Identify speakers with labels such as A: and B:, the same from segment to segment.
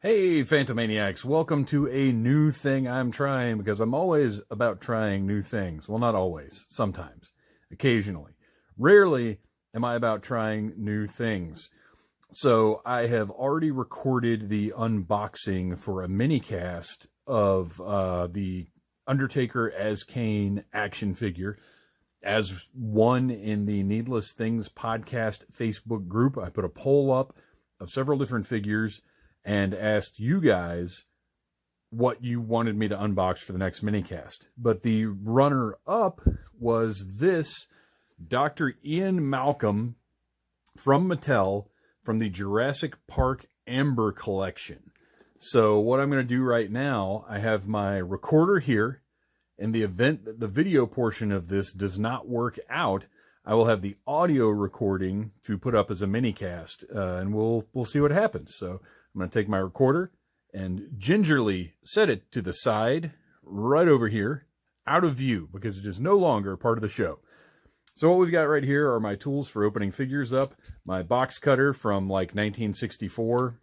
A: Hey, Phantomaniacs, welcome to a new thing I'm trying, because I'm always about trying new things. Well, not always, sometimes, occasionally. Rarely am I about trying new things. So I have already recorded the unboxing for a mini-cast of the Undertaker as Kane action figure. As one in the Needless Things podcast Facebook group, I put a poll up of several different figures and asked you guys what you wanted me to unbox for the next minicast. But the runner-up was this Dr. Ian Malcolm from Mattel from the Jurassic Park Amber collection. So what I'm going to do right now, I have my recorder here. In the event that the video portion of this does not work out, I will have the audio recording to put up as a minicast, and we'll see what happens. So I'm going to take my recorder and gingerly set it to the side, right over here, out of view, because it is no longer part of the show. So what we've got right here are my tools for opening figures up, my box cutter from like 1964,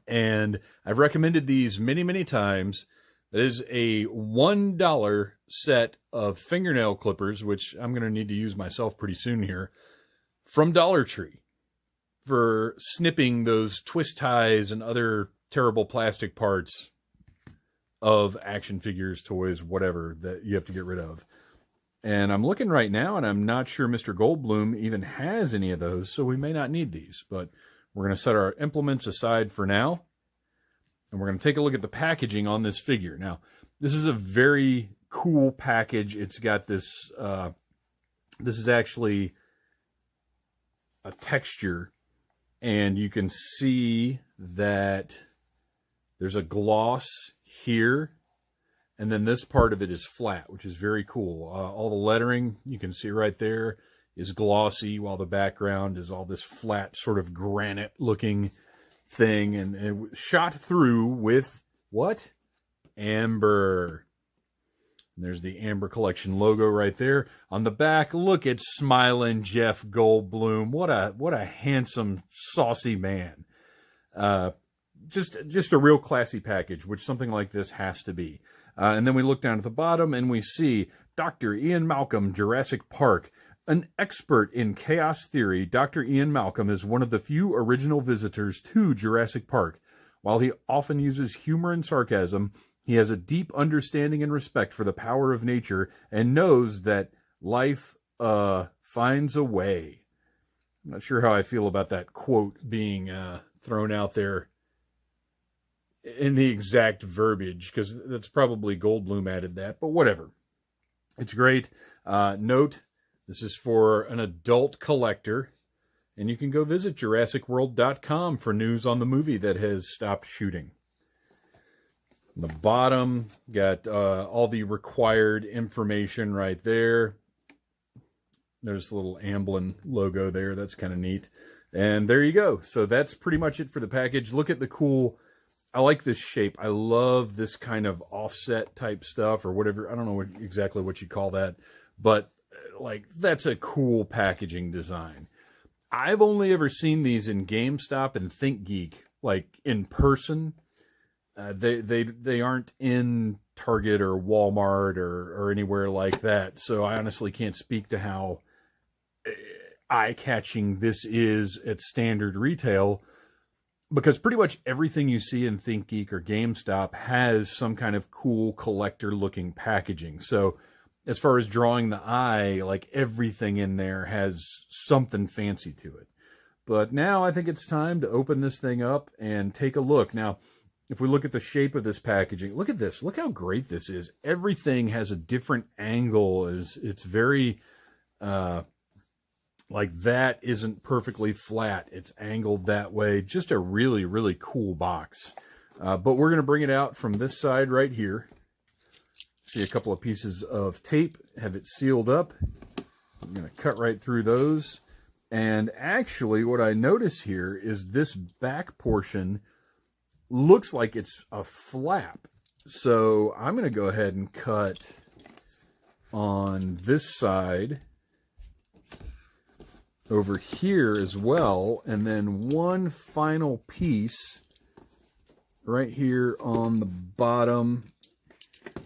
A: and I've recommended these many, many times. That is a $1 set of fingernail clippers, which I'm going to need to use myself pretty soon here, from Dollar Tree, for snipping those twist ties and other terrible plastic parts of action figures, toys, whatever, that you have to get rid of. And I'm looking right now, and I'm not sure Mr. Goldblum even has any of those, so we may not need these. But we're going to set our implements aside for now, and we're going to take a look at the packaging on this figure. Now, this is a very cool package. It's got this, this is actually a texture, and you can see that there's a gloss here, and then this part of it is flat, which is very cool. All the lettering, you can see right there, is glossy, while the background is all this flat, sort of granite-looking thing, and it was shot through with what? Amber. And there's the Amber Collection logo right there. On the back, look at smiling Jeff Goldblum. What a handsome, saucy man. Just a real classy package, which something like this has to be. And then we look down at the bottom and we see Dr. Ian Malcolm, Jurassic Park. An expert in chaos theory, Dr. Ian Malcolm is one of the few original visitors to Jurassic Park. While he often uses humor and sarcasm, he has a deep understanding and respect for the power of nature and knows that life finds a way. I'm not sure how I feel about that quote being thrown out there in the exact verbiage, because that's probably Goldblum added that, but whatever. It's great. Note, this is for an adult collector, and you can go visit JurassicWorld.com for news on the movie that has stopped shooting. On the bottom, got all the required information right there. There's a little Amblin logo there. That's kind of neat. And there you go. So that's pretty much it for the package. Look at the cool... I like this shape. I love this kind of offset type stuff, or whatever. I don't know exactly what you call that, but like, that's a cool packaging design. I've only ever seen these in GameStop and ThinkGeek, like in person. They aren't in Target or Walmart or anywhere like that. So I honestly can't speak to how eye-catching this is at standard retail, because pretty much everything you see in ThinkGeek or GameStop has some kind of cool collector-looking packaging. So as far as drawing the eye, like, everything in there has something fancy to it. But now I think it's time to open this thing up and take a look. Now, if we look at the shape of this packaging, look at this. Look how great this is. Everything has a different angle. It's very, like, that isn't perfectly flat. It's angled that way. Just a really, really cool box. But we're going to bring it out from this side right here. See a couple of pieces of tape, have it sealed up. I'm going to cut right through those. And actually, what I notice here is this back portion looks like it's a flap. So I'm going to go ahead and cut on this side over here as well. And then one final piece right here on the bottom.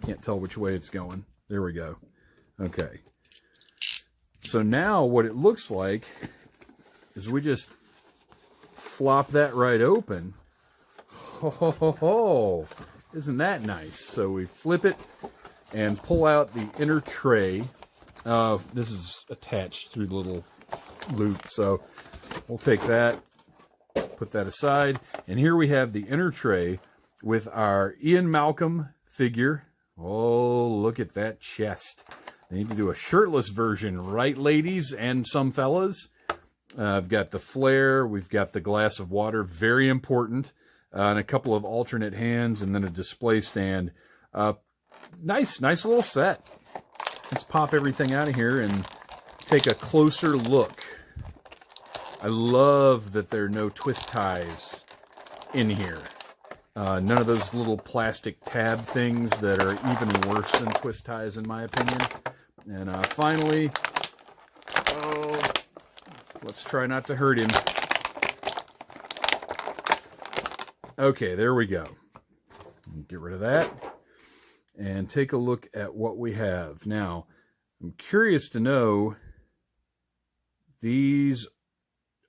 A: Can't tell which way it's going. There we go. Okay. So now what it looks like is we just flop that right open. Ho, ho, ho, ho. Isn't that nice? So we flip it and pull out the inner tray. This is attached through the little loop, so we'll take that, put that aside, and here we have the inner tray with our Ian Malcolm figure. Oh, look at that chest. They need to do a shirtless version, right, ladies and some fellas? I've got the flare, we've got the glass of water, very important, and a couple of alternate hands, and then a display stand. Nice little set. Let's pop everything out of here and take a closer look. I love that there are no twist ties in here. None of those little plastic tab things that are even worse than twist ties, in my opinion. And finally, let's try not to hurt him. Okay, there we go. Get rid of that. And take a look at what we have. Now, I'm curious to know, these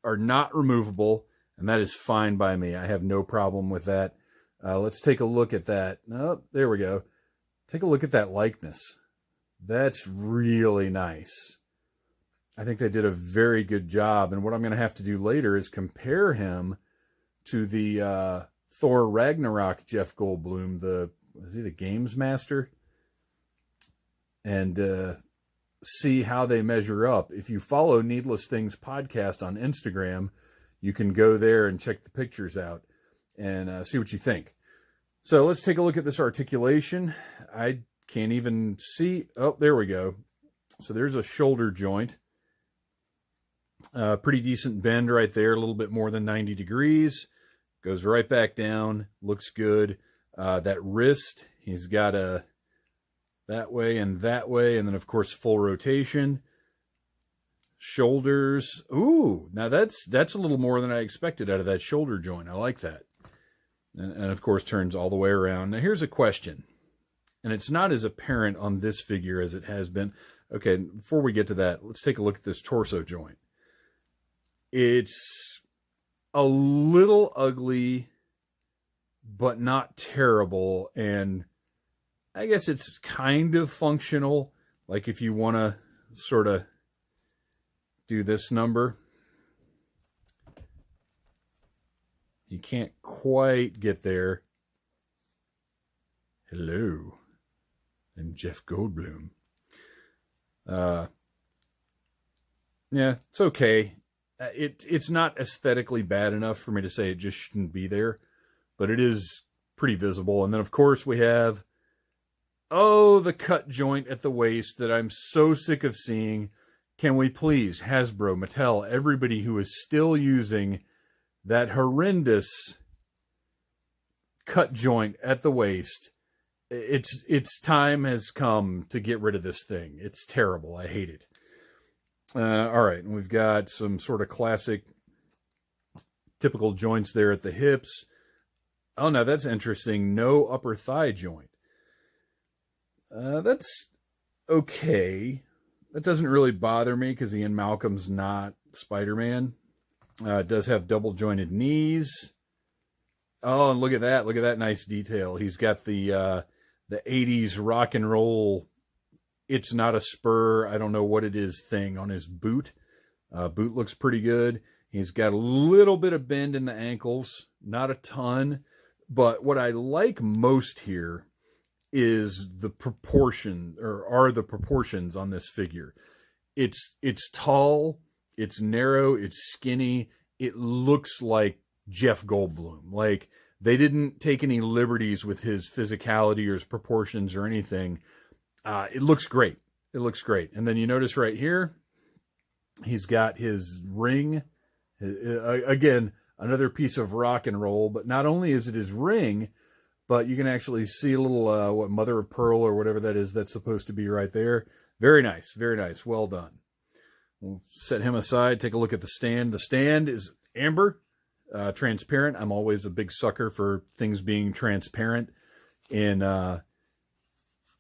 A: are not removable, and that is fine by me. I have no problem with that. Let's take a look at that. Oh, there we go. Take a look at that likeness. That's really nice. I think they did a very good job, and what I'm going to have to do later is compare him to the Thor Ragnarok Jeff Goldblum, was he the Games Master? And see how they measure up. If you follow Needless Things podcast on Instagram, you can go there and check the pictures out and see what you think. So let's take a look at this articulation. I can't even see. Oh, there we go. So there's a shoulder joint. Pretty decent bend right there, a little bit more than 90 degrees. Goes right back down, looks good. That wrist, he's got a that way, and then of course full rotation. Shoulders, ooh, now that's a little more than I expected out of that shoulder joint. I like that. And of course turns all the way around. Now here's a question, and it's not as apparent on this figure as it has been. Okay, before we get to that, let's take a look at this torso joint. It's a little ugly, but not terrible, and I guess it's kind of functional. Like if you want to sort of do this number, you can't quite get there. Hello, I'm Jeff Goldblum. Yeah, it's okay. It's not aesthetically bad enough for me to say it just shouldn't be there, but it is pretty visible. And then, of course, we have, the cut joint at the waist that I'm so sick of seeing. Can we please, Hasbro, Mattel, everybody who is still using that horrendous cut joint at the waist, its time has come to get rid of this thing. It's terrible. I hate it. All right, and we've got some sort of classic, typical joints there at the hips. Oh, now that's interesting. No upper thigh joint. That's okay. That doesn't really bother me because Ian Malcolm's not Spider-Man. It does have double jointed knees. Oh, and look at that. Look at that nice detail. He's got the 80s rock and roll, it's not a spur, I don't know what it is thing on his boot. Boot looks pretty good. He's got a little bit of bend in the ankles, not a ton. But what I like most here is the proportions on this figure. It's tall, it's narrow, it's skinny. It looks like Jeff Goldblum. Like, they didn't take any liberties with his physicality or his proportions or anything. It looks great. It looks great. And then you notice right here, he's got his ring. Again, another piece of rock and roll. But not only is it his ring, but you can actually see a little, mother of pearl or whatever that is that's supposed to be right there. Very nice. Very nice. Well done. We'll set him aside. Take a look at the stand. The stand is amber. transparent. I'm always a big sucker for things being transparent in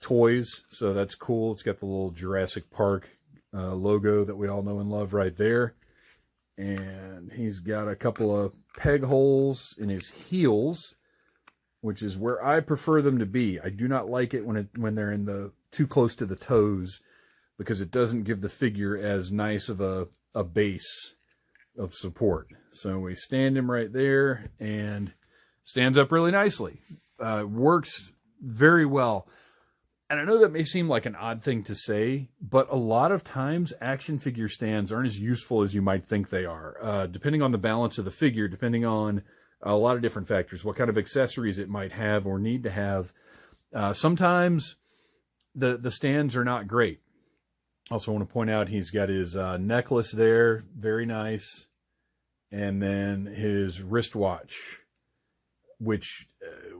A: toys, so that's cool. It's got the little Jurassic Park logo that we all know and love right there. And he's got a couple of peg holes in his heels, which is where I prefer them to be. I do not like it when they're in the too close to the toes, because it doesn't give the figure as nice of a base of support. So we stand him right there, and stands up really nicely. Works very well. And I know that may seem like an odd thing to say, but a lot of times action figure stands aren't as useful as you might think they are. Depending on the balance of the figure, depending on a lot of different factors, what kind of accessories it might have or need to have. Sometimes the stands are not great. Also want to point out he's got his necklace there, very nice. And then his wristwatch, which,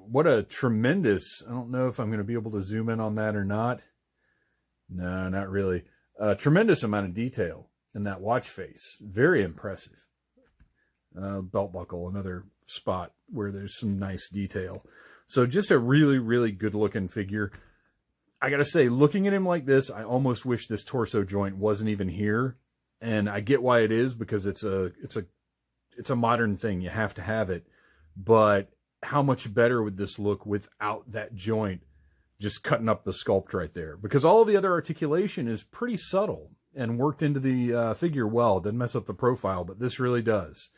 A: what a tremendous, I don't know if I'm going to be able to zoom in on that or not. No, not really. A tremendous amount of detail in that watch face. Very impressive. Belt buckle, another spot where there's some nice detail. So just a really, really good looking figure. I got to say, looking at him like this, I almost wish this torso joint wasn't even here. And I get why it is, because it's a modern thing. You have to have it. But how much better would this look without that joint just cutting up the sculpt right there? Because all of the other articulation is pretty subtle and worked into the figure well. Doesn't mess up the profile, but this really does.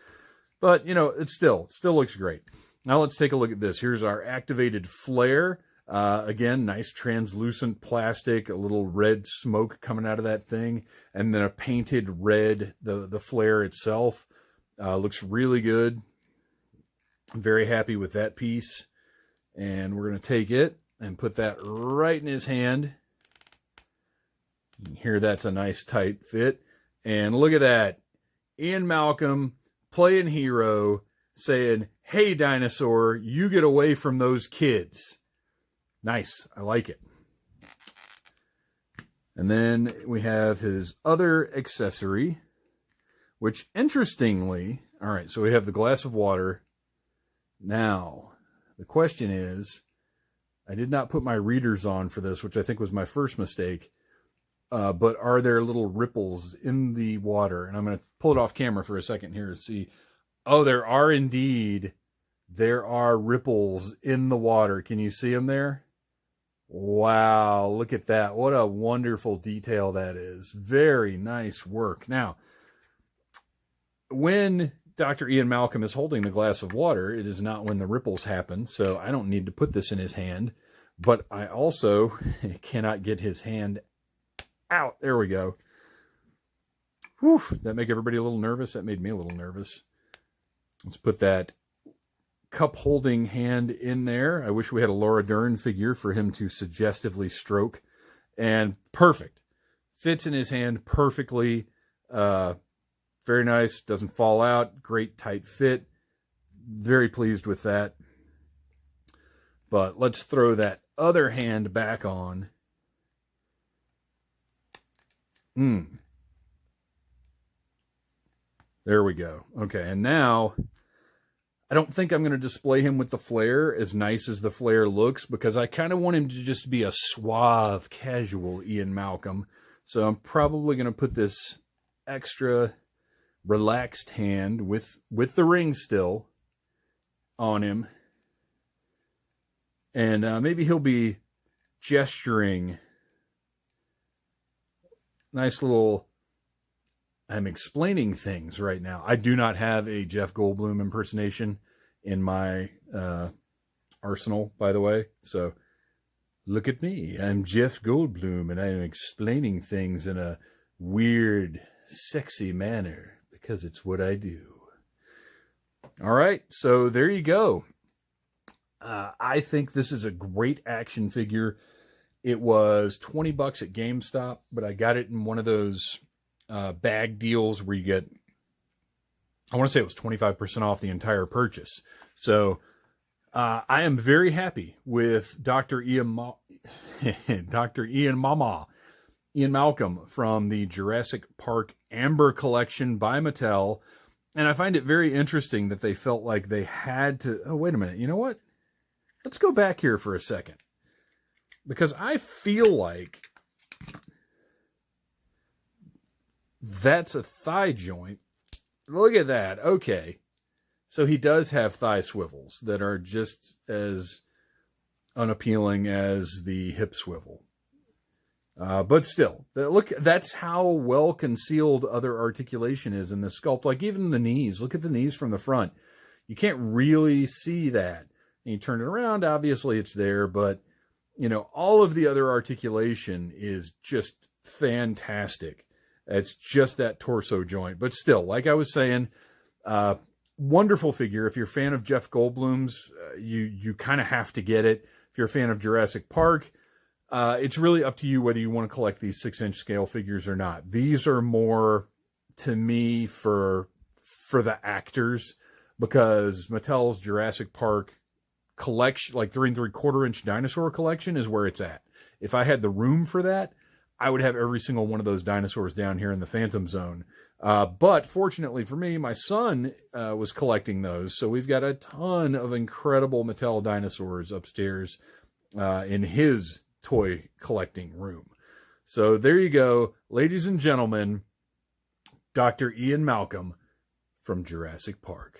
A: But, you know, it still looks great. Now let's take a look at this. Here's our activated flare. Again, nice translucent plastic, a little red smoke coming out of that thing, and then a painted red, the flare itself. Looks really good. I'm very happy with that piece. And we're going to take it and put that right in his hand. You can hear that's a nice tight fit. And look at that. Ian Malcolm playing hero, saying, "Hey, dinosaur, you get away from those kids." Nice. I like it. And then we have his other accessory, which interestingly, all right, so we have the glass of water. Now, the question is, I did not put my readers on for this, which I think was my first mistake, but are there little ripples in the water? And I'm going to pull it off camera for a second here to see. Oh, there are indeed. There are ripples in the water. Can you see them there? Wow, look at that. What a wonderful detail that is. Very nice work. Now, when Dr. Ian Malcolm is holding the glass of water, it is not when the ripples happen, so I don't need to put this in his hand, but I also cannot get his hand out. There we go. Whew, that make everybody a little nervous? That made me a little nervous. Let's put that cup holding hand in there. I wish we had a Laura Dern figure for him to suggestively stroke. And perfect. Fits in his hand perfectly. Very nice. Doesn't fall out. Great tight fit. Very pleased with that. But let's throw that other hand back on. There we go. Okay, and now I don't think I'm going to display him with the flare, as nice as the flare looks, because I kind of want him to just be a suave, casual Ian Malcolm. So I'm probably going to put this extra relaxed hand with the ring still on him. And maybe he'll be gesturing. Nice little... I'm explaining things right now. I do not have a Jeff Goldblum impersonation in my arsenal, by the way. So, look at me. I'm Jeff Goldblum, and I am explaining things in a weird, sexy manner, because it's what I do. All right, so there you go. I think this is a great action figure. It was $20 at GameStop, but I got it in one of those bag deals where you get, I want to say it was 25% off the entire purchase. So I am very happy with Dr. Ian Malcolm from the Jurassic Park Amber Collection by Mattel. And I find it very interesting that they felt like they had to, oh, wait a minute, you know what? Let's go back here for a second. Because I feel like that's a thigh joint. Look at that. Okay. So he does have thigh swivels that are just as unappealing as the hip swivel. But still, look, that's how well concealed other articulation is in this sculpt. Like even the knees, look at the knees from the front. You can't really see that. And you turn it around, obviously it's there, but you know, all of the other articulation is just fantastic. It's just that torso joint. But still, like I was saying, wonderful figure. If you're a fan of Jeff Goldblum's, you kind of have to get it. If you're a fan of Jurassic Park, it's really up to you whether you want to collect these 6-inch scale figures or not. These are more, to me, for the actors, because Mattel's Jurassic Park collection, like 3 3/4-inch dinosaur collection, is where it's at. If I had the room for that, I would have every single one of those dinosaurs down here in the Phantom Zone. But fortunately for me, my son was collecting those, so we've got a ton of incredible Mattel dinosaurs upstairs in his toy collecting room. So there you go, ladies and gentlemen, Dr. Ian Malcolm from Jurassic Park.